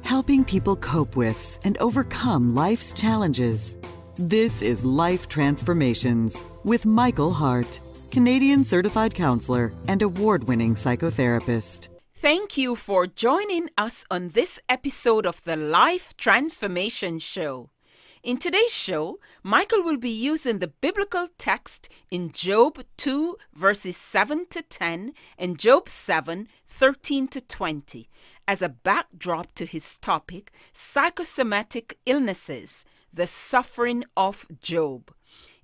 helping people cope with and overcome life's challenges. This is Life Transformations with Michael Hart, Canadian certified counselor and award-winning psychotherapist. Thank you for joining us on this episode of the Life Transformation Show. In today's show, Michael will be using the biblical text in Job 2 verses 7 to 10 and Job 7, 13 to 20 as a backdrop to his topic, Psychosomatic Illnesses, the Suffering of Job.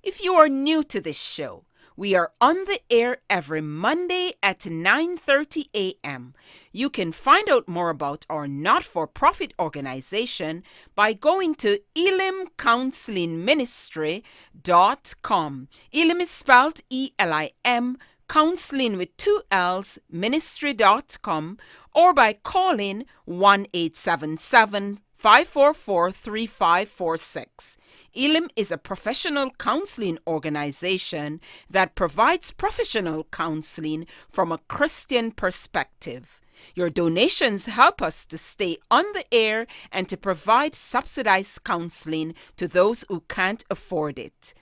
If you are new to this show, we are on the air every Monday at 9:30 a.m. You can find out more about our not-for-profit organization by going to elimcounselingministry.com. Elim is spelled E-L-I-M, counseling with 2 L's, ministry.com, or by calling 1-877-544-3546. Elim is a professional counseling organization that provides professional counseling from a Christian perspective. Your donations help us to stay on the air and to provide subsidized counseling to those who can't afford it.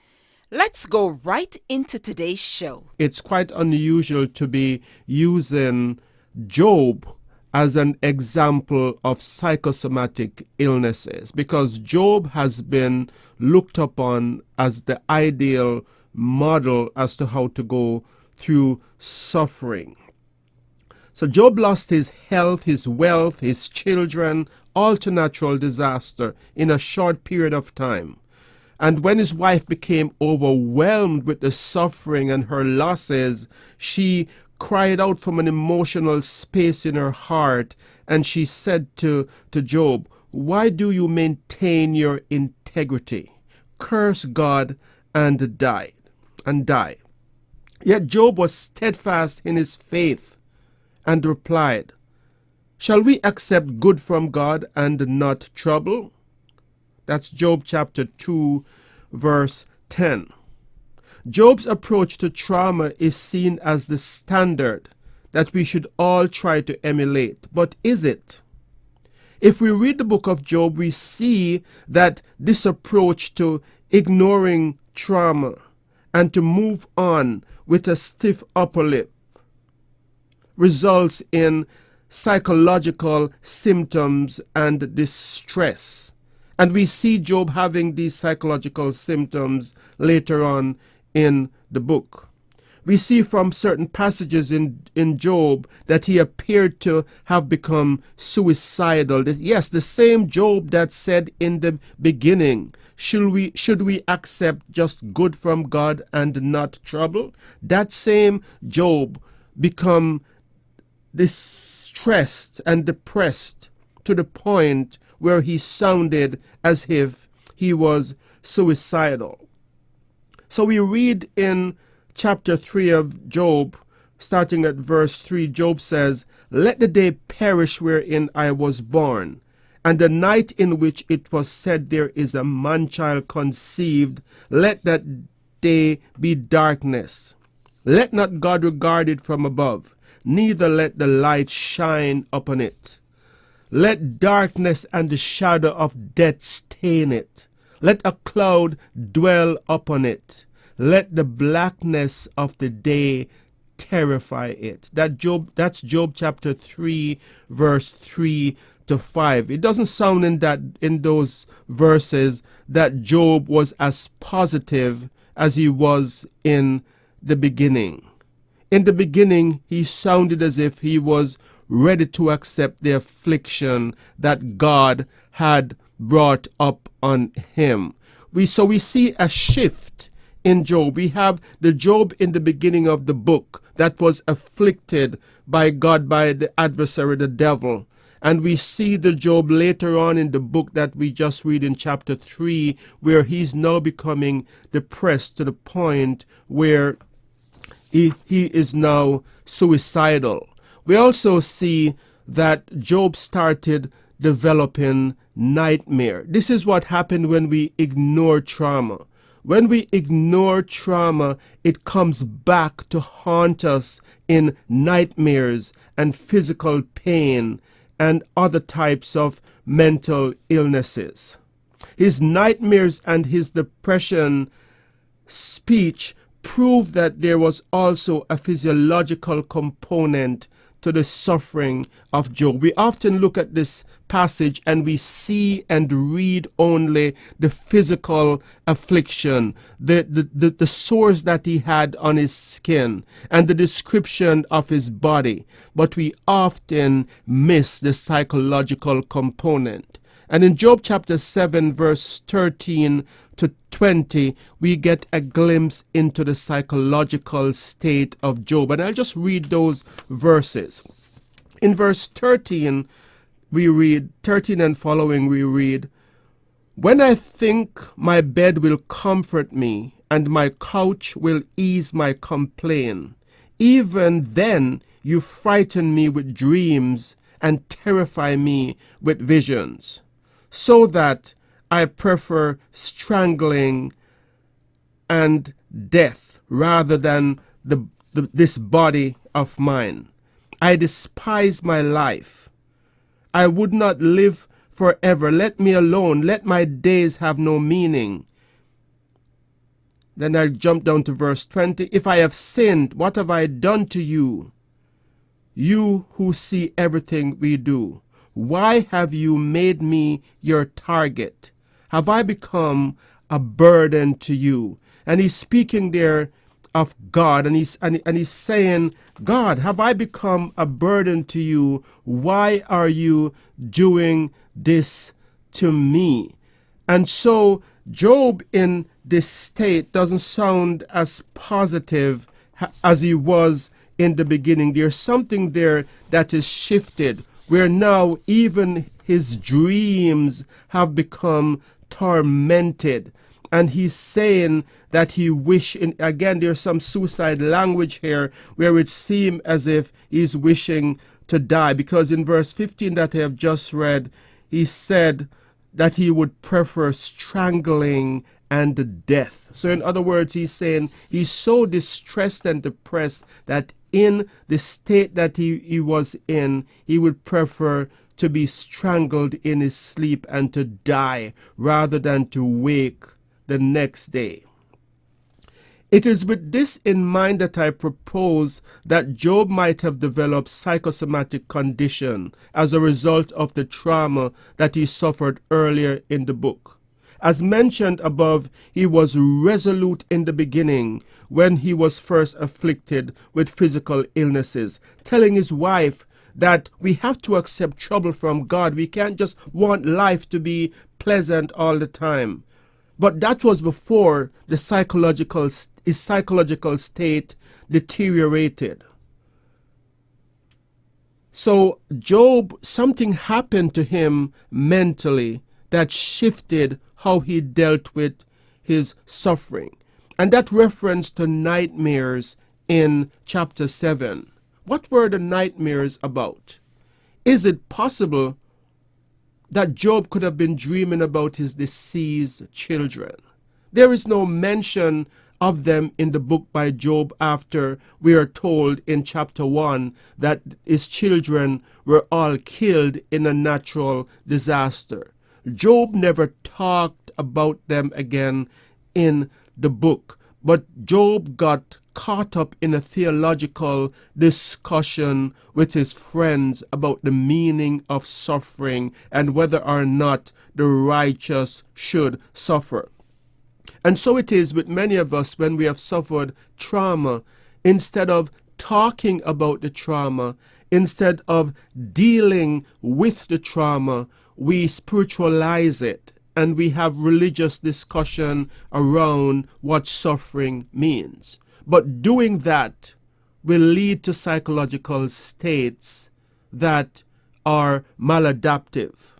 Let's go right into today's show. It's quite unusual to be using Job as an example of psychosomatic illnesses, because Job has been looked upon as the ideal model as to how to go through suffering. So Job lost his health, his wealth, his children, all to natural disaster in a short period of time. And when his wife became overwhelmed with the suffering and her losses, she cried out from an emotional space in her heart, and she said to Job, "Why do you maintain your integrity? Curse God and die." Yet Job was steadfast in his faith and replied, "Shall we accept good from God and not trouble?" That's Job chapter 2, verse 10. Job's approach to trauma is seen as the standard that we should all try to emulate. But is it? If we read the book of Job, we see that this approach to ignoring trauma and to move on with a stiff upper lip results in psychological symptoms and distress. And we see Job having these psychological symptoms later on in the book. We see from certain passages in Job that he appeared to have become suicidal. Yes, the same Job that said in the beginning, should we accept just good from God and not trouble? That same Job become distressed and depressed to the point where he sounded as if he was suicidal. So we read in chapter 3 of Job, starting at verse 3, Job says, "Let the day perish wherein I was born, and the night in which it was said there is a man-child conceived, let that day be darkness. Let not God regard it from above, neither let the light shine upon it. Let darkness and the shadow of death stain it. Let a cloud dwell upon it. Let the blackness of the day terrify it." That's Job chapter 3, verse 3 to 5. It doesn't sound in those verses that Job was as positive as he was in the beginning. In the beginning, he sounded as if he was ready to accept the affliction that God had brought up on him. We see a shift in Job. We have the Job in the beginning of the book that was afflicted by God, by the adversary, the devil. And we see the Job later on in the book that we just read in chapter 3, where he's now becoming depressed to the point where he is now suicidal. We also see that Job started developing nightmare. This is what happened when we ignore trauma. When we ignore trauma, it comes back to haunt us in nightmares and physical pain and other types of mental illnesses. His nightmares and his depression speech prove that there was also a physiological component to the suffering of Job. We often look at this passage and we see and read only the physical affliction, the sores that he had on his skin, and the description of his body. But we often miss the psychological component. And in Job chapter 7, verse 13 to 20, we get a glimpse into the psychological state of Job. And I'll just read those verses. In verse 13, we read, 13 and following, we read, "When I think my bed will comfort me, and my couch will ease my complaint, even then you frighten me with dreams and terrify me with visions, so that I prefer strangling and death rather than this body of mine. I despise my life. I would not live forever. Let me alone. Let my days have no meaning." Then I'll jump down to verse 20. "If I have sinned, what have I done to you? You who see everything we do. Why have you made me your target? Have I become a burden to you?" And he's speaking there of God, and he's saying, "God, have I become a burden to you? Why are you doing this to me?" And so Job in this state doesn't sound as positive as he was in the beginning. There's something there that is shifted, where now even his dreams have become tormented. And he's saying that he wish, again, there's some suicide language here where it seems as if he's wishing to die. Because in verse 15 that I have just read, he said that he would prefer strangling and death. So in other words, he's saying he's so distressed and depressed that in the state that he was in, he would prefer to be strangled in his sleep and to die rather than to wake the next day. It is with this in mind that I propose that Job might have developed psychosomatic condition as a result of the trauma that he suffered earlier in the book. As mentioned above, he was resolute in the beginning when he was first afflicted with physical illnesses, telling his wife that we have to accept trouble from God. We can't just want life to be pleasant all the time. But that was before his psychological state deteriorated. So Job, something happened to him mentally that shifted how he dealt with his suffering. And that reference to nightmares in chapter 7. What were the nightmares about? Is it possible that Job could have been dreaming about his deceased children? There is no mention of them in the book by Job after we are told in chapter 1 that his children were all killed in a natural disaster. Job never talked about them again in the book, but Job got caught up in a theological discussion with his friends about the meaning of suffering and whether or not the righteous should suffer. And so it is with many of us when we have suffered trauma. Instead of talking about the trauma, instead of dealing with the trauma, we spiritualize it and we have religious discussion around what suffering means. But doing that will lead to psychological states that are maladaptive.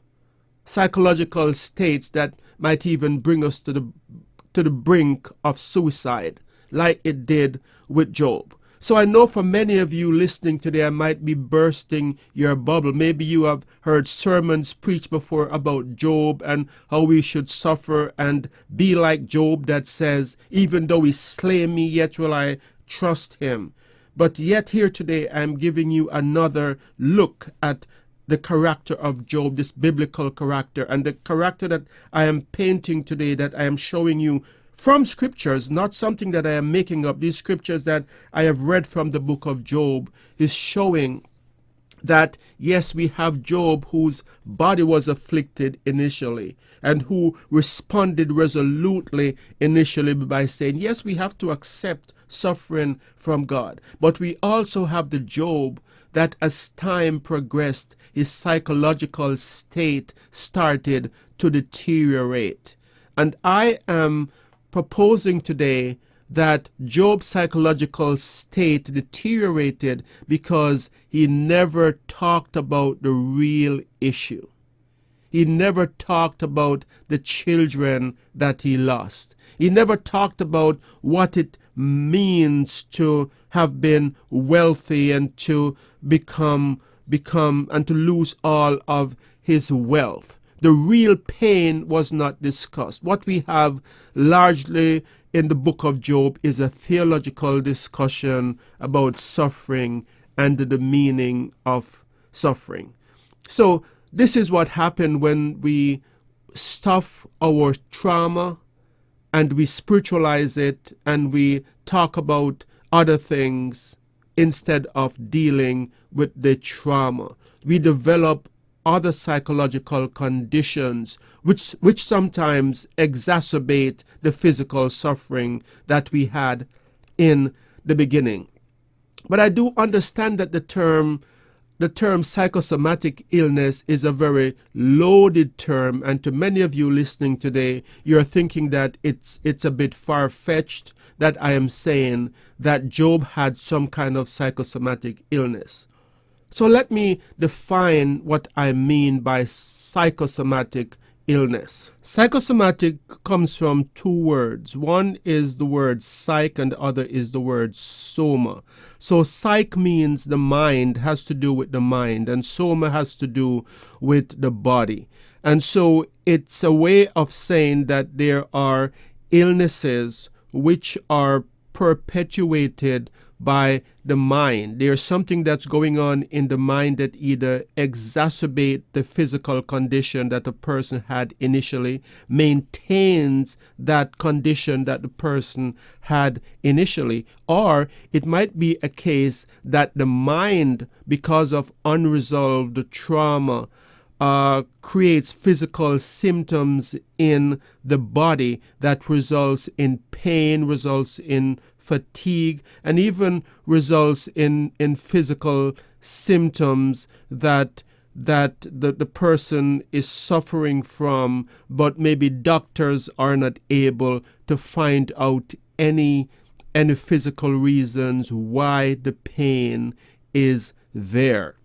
Psychological states that might even bring us to the brink of suicide, like it did with Job. So I know for many of you listening today, I might be bursting your bubble. Maybe you have heard sermons preached before about Job and how we should suffer and be like Job that says, even though he slay me, yet will I trust him. But yet here today, I'm giving you another look at the character of Job, this biblical character, and the character that I am painting today, that I am showing you from scriptures, not something that I am making up. These scriptures that I have read from the book of Job is showing that, yes, we have Job whose body was afflicted initially and who responded resolutely initially by saying, yes, we have to accept suffering from God. But we also have the Job that as time progressed, his psychological state started to deteriorate. And I am proposing today that Job's psychological state deteriorated because he never talked about the real issue. He never talked about the children that he lost. He never talked about what it means to have been wealthy and to become and to lose all of his wealth. The real pain was not discussed. What we have largely in the book of Job is a theological discussion about suffering and the meaning of suffering. So this is what happened when we stuff our trauma and we spiritualize it and we talk about other things instead of dealing with the trauma. We develop other psychological conditions which sometimes exacerbate the physical suffering that we had in the beginning. But I do understand that the term psychosomatic illness is a very loaded term, and to many of you listening today, you're thinking that it's a bit far-fetched that I am saying that Job had some kind of psychosomatic illness. So let me define what I mean by psychosomatic illness. Psychosomatic comes from two words. One is the word psych and the other is the word soma. So psych means the mind, has to do with the mind, and soma has to do with the body. And so it's a way of saying that there are illnesses which are perpetuated by the mind. There's something that's going on in the mind that either exacerbate the physical condition that the person had initially, maintains that condition that the person had initially, or it might be a case that the mind, because of unresolved trauma, creates physical symptoms in the body that results in pain, results in fatigue, and even results in physical symptoms that the person is suffering from, but maybe doctors are not able to find out any physical reasons why the pain is there.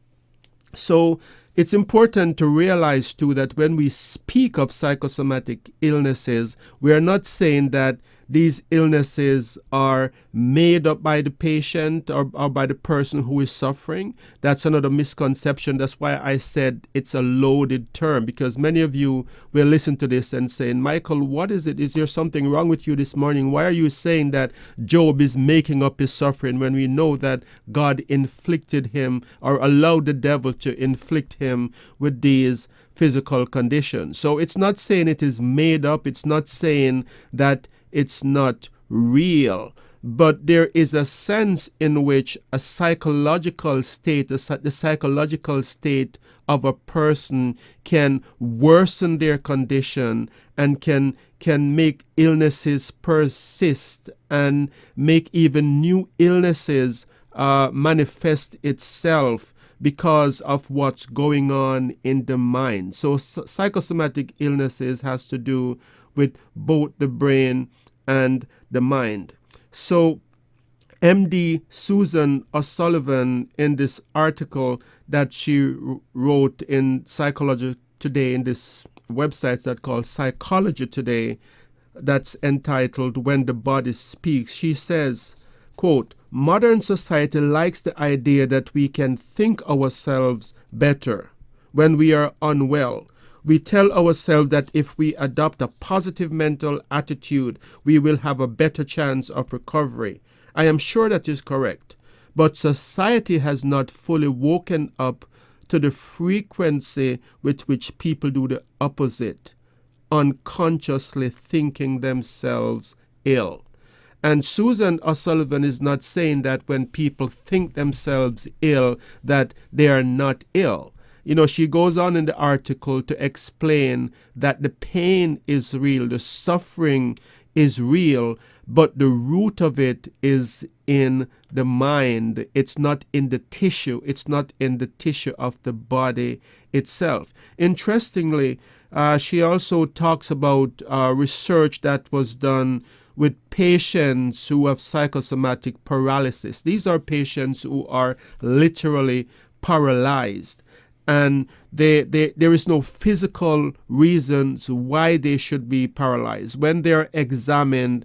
So it's important to realize too that when we speak of psychosomatic illnesses, we are not saying that these illnesses are made up by the patient or by the person who is suffering. That's another misconception. That's why I said it's a loaded term, because many of you will listen to this and say, Michael, what is it? Is there something wrong with you this morning? Why are you saying that Job is making up his suffering when we know that God inflicted him or allowed the devil to inflict him with these physical conditions? So it's not saying it is made up. It's not saying that it's not real, but there is a sense in which a psychological state, the psychological state of a person can worsen their condition and can make illnesses persist and make even new illnesses manifest itself because of what's going on in the mind. So psychosomatic illnesses has to do with both the brain and the mind. So MD Susan O'Sullivan, in this article that she wrote in Psychology Today, in this website that's called Psychology Today, that's entitled When the Body Speaks, she says, quote, "Modern society likes the idea that we can think ourselves better when we are unwell. We tell ourselves that if we adopt a positive mental attitude, we will have a better chance of recovery. I am sure that is correct. But society has not fully woken up to the frequency with which people do the opposite, unconsciously thinking themselves ill. And Susan O'Sullivan is not saying that when people think themselves ill, that they are not ill. She goes on in the article to explain that the pain is real, the suffering is real, but the root of it is in the mind. It's not in the tissue. It's not in the tissue of the body itself. Interestingly, she also talks about research that was done with patients who have psychosomatic paralysis. These are patients who are literally paralyzed. And there is no physical reasons why they should be paralyzed. When they're examined,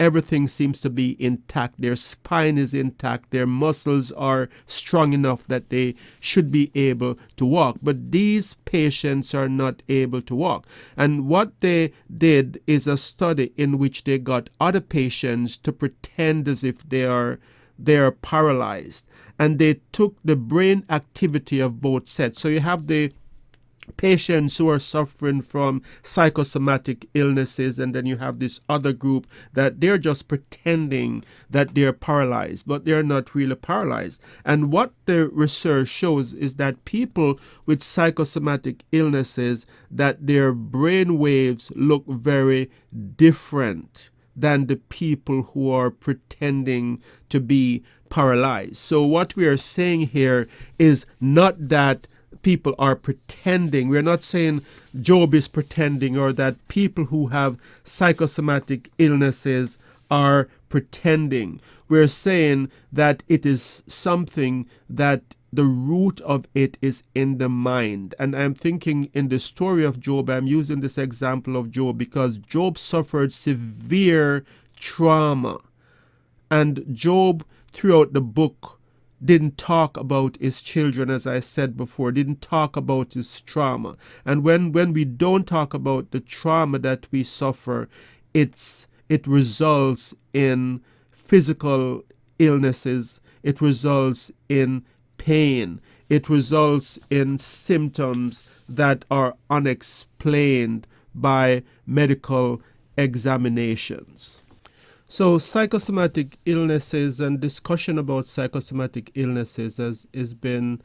everything seems to be intact. Their spine is intact. Their muscles are strong enough that they should be able to walk. But these patients are not able to walk. And what they did is a study in which they got other patients to pretend as if they are paralyzed, and they took the brain activity of both sets. So you have the patients who are suffering from psychosomatic illnesses, and then you have this other group that they're just pretending that they're paralyzed, but they're not really paralyzed. And what the research shows is that people with psychosomatic illnesses, that their brain waves look very different than the people who are pretending to be paralyzed. So what we are saying here is not that people are pretending. We're not saying Job is pretending, or that people who have psychosomatic illnesses are pretending. We're saying that it is something that the root of it is in the mind. And I'm thinking in the story of Job, I'm using this example of Job because Job suffered severe trauma. And Job, throughout the book, didn't talk about his children, as I said before, didn't talk about his trauma. And when we don't talk about the trauma that we suffer, it results in physical illnesses. It results in pain. It results in symptoms that are unexplained by medical examinations. So psychosomatic illnesses and discussion about psychosomatic illnesses has been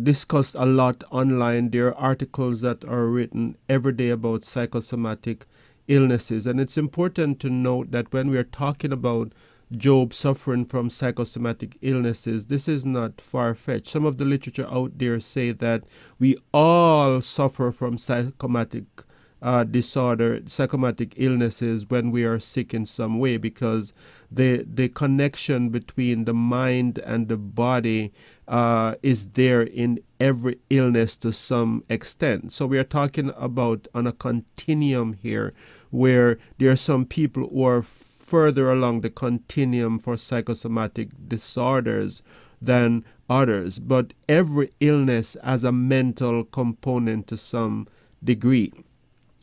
discussed a lot online. There are articles that are written every day about psychosomatic illnesses. And it's important to note that when we are talking about Job suffering from psychosomatic illnesses, this is not far-fetched. Some of the literature out there say that we all suffer from psychosomatic psychosomatic illnesses when we are sick in some way, because the connection between the mind and the body is there in every illness to some extent. So we are talking about on a continuum here, where there are some people who are further along the continuum for psychosomatic disorders than others, but every illness has a mental component to some degree.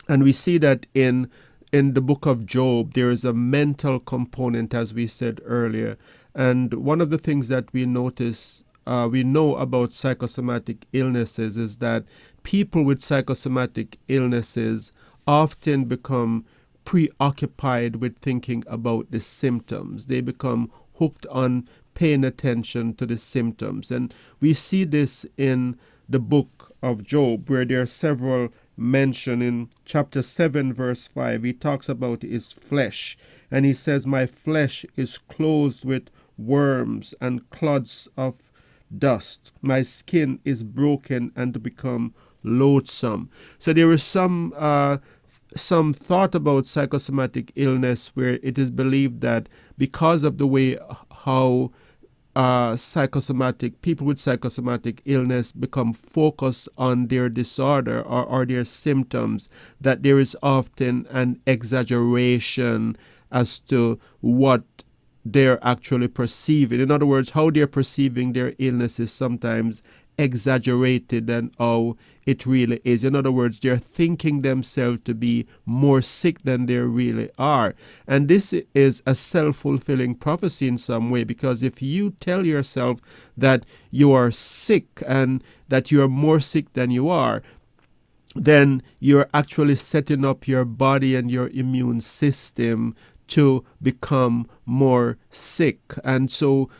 And we see that in the book of Job, there is a mental component, as we said earlier. And one of the things that we know about psychosomatic illnesses is that people with psychosomatic illnesses often become preoccupied with thinking about the symptoms. They become hooked on paying attention to the symptoms. And we see this in the book of Job, where there are several mentioned. In chapter 7, verse 5, he talks about his flesh. And he says, "My flesh is clothed with worms and clods of dust. My skin is broken and become loathsome." So there is some thought about psychosomatic illness where it is believed that because of the way how people with psychosomatic illness become focused on their disorder or their symptoms, that there is often an exaggeration as to what they're actually perceiving. In other words, how they're perceiving their illness is sometimes exaggerated than how it really is. In other words, they're thinking themselves to be more sick than they really are. And this is a self-fulfilling prophecy in some way, because if you tell yourself that you are sick and that you are more sick than you are, then you're actually setting up your body and your immune system to become more sick. And so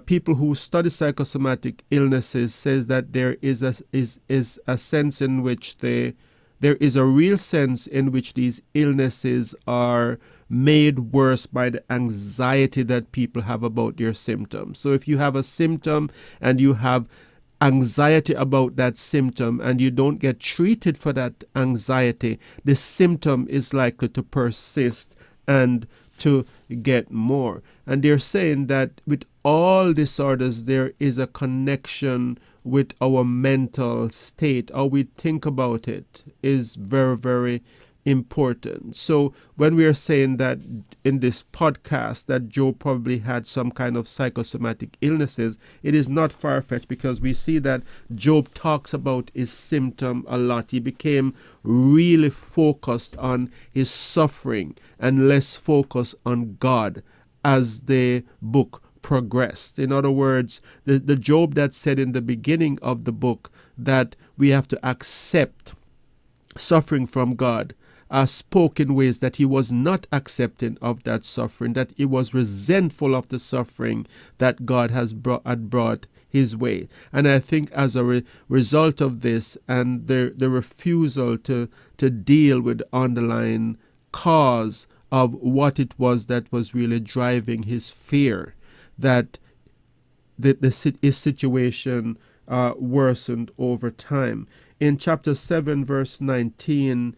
people who study psychosomatic illnesses says that there is a sense in which there is a real sense in which these illnesses are made worse by the anxiety that people have about their symptoms. So if you have a symptom and you have anxiety about that symptom and you don't get treated for that anxiety, the symptom is likely to persist and to get more. And they're saying that with all disorders, there is a connection with our mental state. How we think about it is very, very important. So when we are saying that in this podcast that Job probably had some kind of psychosomatic illnesses, it is not far-fetched, because we see that Job talks about his symptom a lot. He became really focused on his suffering and less focused on God as the book progressed. In other words, the Job that said in the beginning of the book that we have to accept suffering from God spoke in ways that he was not accepting of that suffering, that he was resentful of the suffering that God had brought his way. And I think as a result of this and the refusal to deal with the underlying cause of what it was that was really driving his fear, that his situation worsened over time. In chapter 7, verse 19,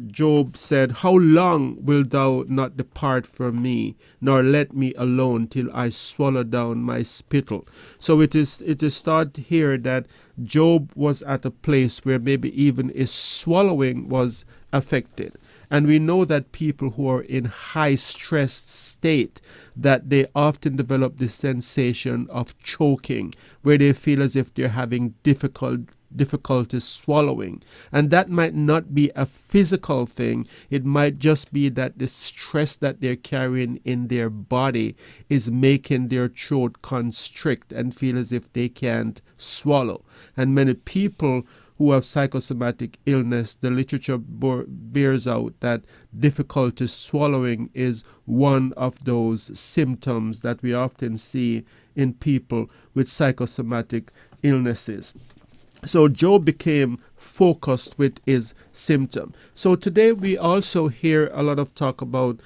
Job said, "How long wilt thou not depart from me, nor let me alone till I swallow down my spittle?" So it is thought here that Job was at a place where maybe even his swallowing was affected. And we know that people who are in high stressed state, that they often develop this sensation of choking, where they feel as if they're having difficulty swallowing. And that might not be a physical thing. It might just be that the stress that they're carrying in their body is making their throat constrict and feel as if they can't swallow. And many people who have psychosomatic illness, the literature bears out that difficulty swallowing is one of those symptoms that we often see in people with psychosomatic illnesses. So Job became focused with his symptom. So today we also hear a lot of talk about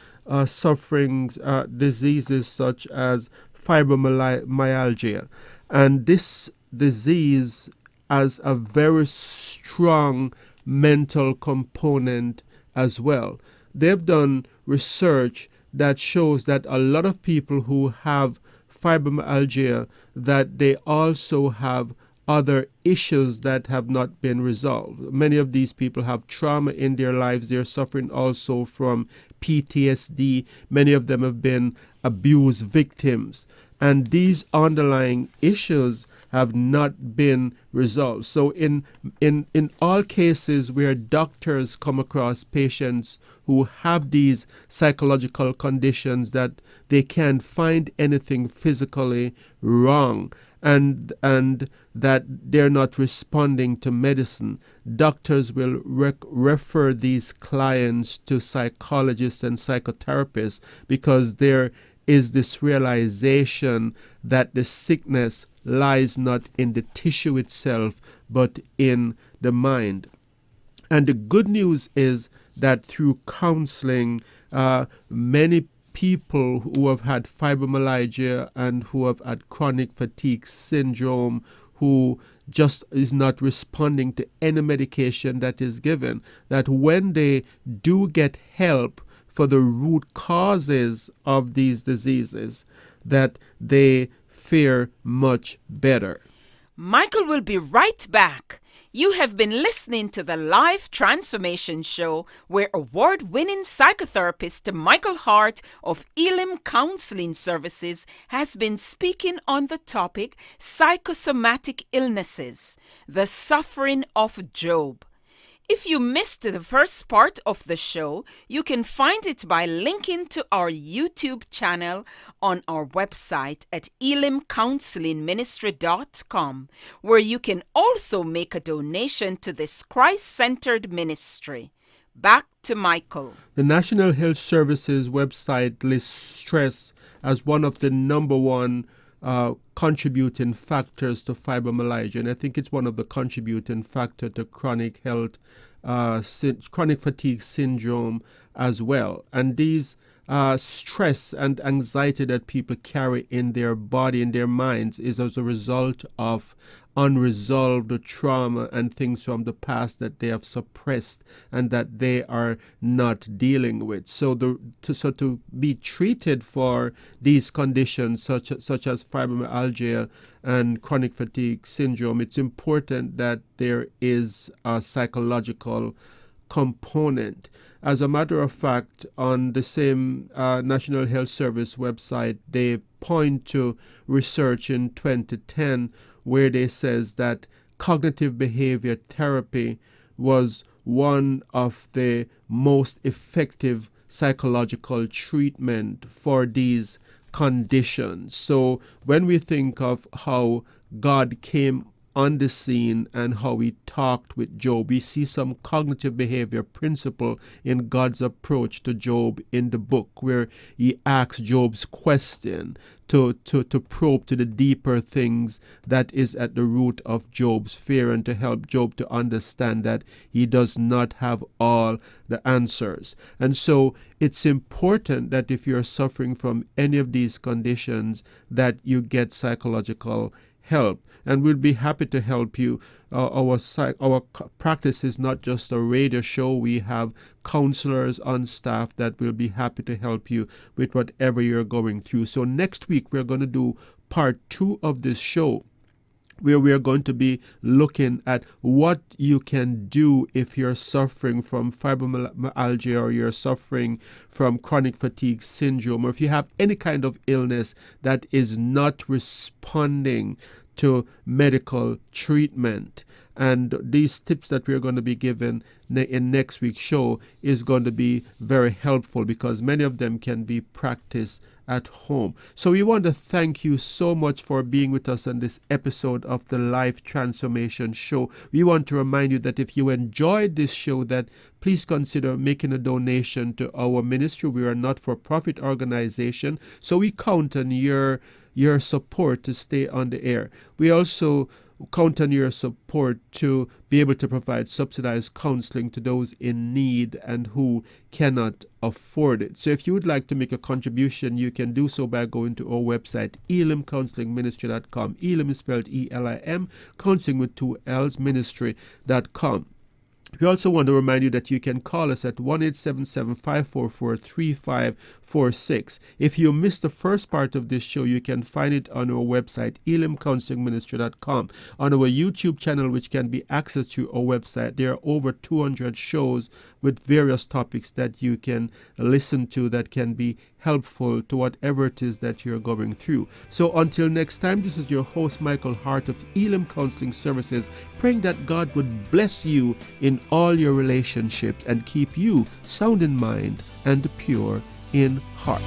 sufferings, diseases such as fibromyalgia. And this disease has a very strong mental component as well. They've done research that shows that a lot of people who have fibromyalgia, that they also have other issues that have not been resolved. Many of these people have trauma in their lives. They're suffering also from PTSD. Many of them have been abuse victims. And these underlying issues have not been resolved. So in all cases where doctors come across patients who have these psychological conditions, that they can't find anything physically wrong, and that they're not responding to medicine, doctors will refer these clients to psychologists and psychotherapists, because there is this realization that the sickness lies not in the tissue itself, but in the mind. And the good news is that through counseling, many people who have had fibromyalgia and who have had chronic fatigue syndrome, who just is not responding to any medication that is given, that when they do get help for the root causes of these diseases, that they fare much better. Michael will be right back You have been listening to the Life Transformation Show, where award-winning psychotherapist Michael Hart of Elim Counseling Services has been speaking on the topic Psychosomatic Illnesses, the Suffering of Job. If you missed the first part of the show, you can find it by linking to our YouTube channel on our website at elimcounselingministry.com, where you can also make a donation to this Christ-centered ministry. Back to Michael. The National Health Services website lists stress as one of the number one contributing factors to fibromyalgia, and I think it's one of the contributing factor to chronic fatigue syndrome as well. And these stress and anxiety that people carry in their body, in their minds, is as a result of unresolved trauma and things from the past that they have suppressed and that they are not dealing with. So to be treated for these conditions such as fibromyalgia and chronic fatigue syndrome, it's important that there is a psychological component. As a matter of fact, on the same National Health Service website, they point to research in 2010 where they says that cognitive behavior therapy was one of the most effective psychological treatment for these conditions. So when we think of how God came on the scene and how he talked with Job, we see some cognitive behavior principle in God's approach to Job in the book, where he asks Job's question to probe to the deeper things that is at the root of Job's fear, and to help Job to understand that he does not have all the answers. And so it's important that if you're suffering from any of these conditions, that you get psychological help, and we'll be happy to help you. Our practice is not just a radio show. We have counselors on staff that will be happy to help you with whatever you're going through. So next week we're going to do part 2 of this show, where we are going to be looking at what you can do if you're suffering from fibromyalgia, or you're suffering from chronic fatigue syndrome, or if you have any kind of illness that is not responding to medical treatment. And these tips that we're going to be given in next week's show is going to be very helpful, because many of them can be practiced at home. So we want to thank you so much for being with us on this episode of the Life Transformation Show. We want to remind you that if you enjoyed this show, that please consider making a donation to our ministry. We are a not-for-profit organization, so we count on your support to stay on the air. We also count on your support to be able to provide subsidized counseling to those in need and who cannot afford it. So if you would like to make a contribution, you can do so by going to our website, elimcounselingministry.com. Elim is spelled E-L-I-M, counseling with 2 L's, ministry.com. We also want to remind you that you can call us at 1-877-544-3546. If you missed the first part of this show, you can find it on our website, elimcounselingministry.com. On our YouTube channel, which can be accessed through our website, there are over 200 shows with various topics that you can listen to that can be helpful to whatever it is that you're going through. So until next time, this is your host, Michael Hart of Elim Counseling Services, praying that God would bless you in all your relationships and keep you sound in mind and pure in heart.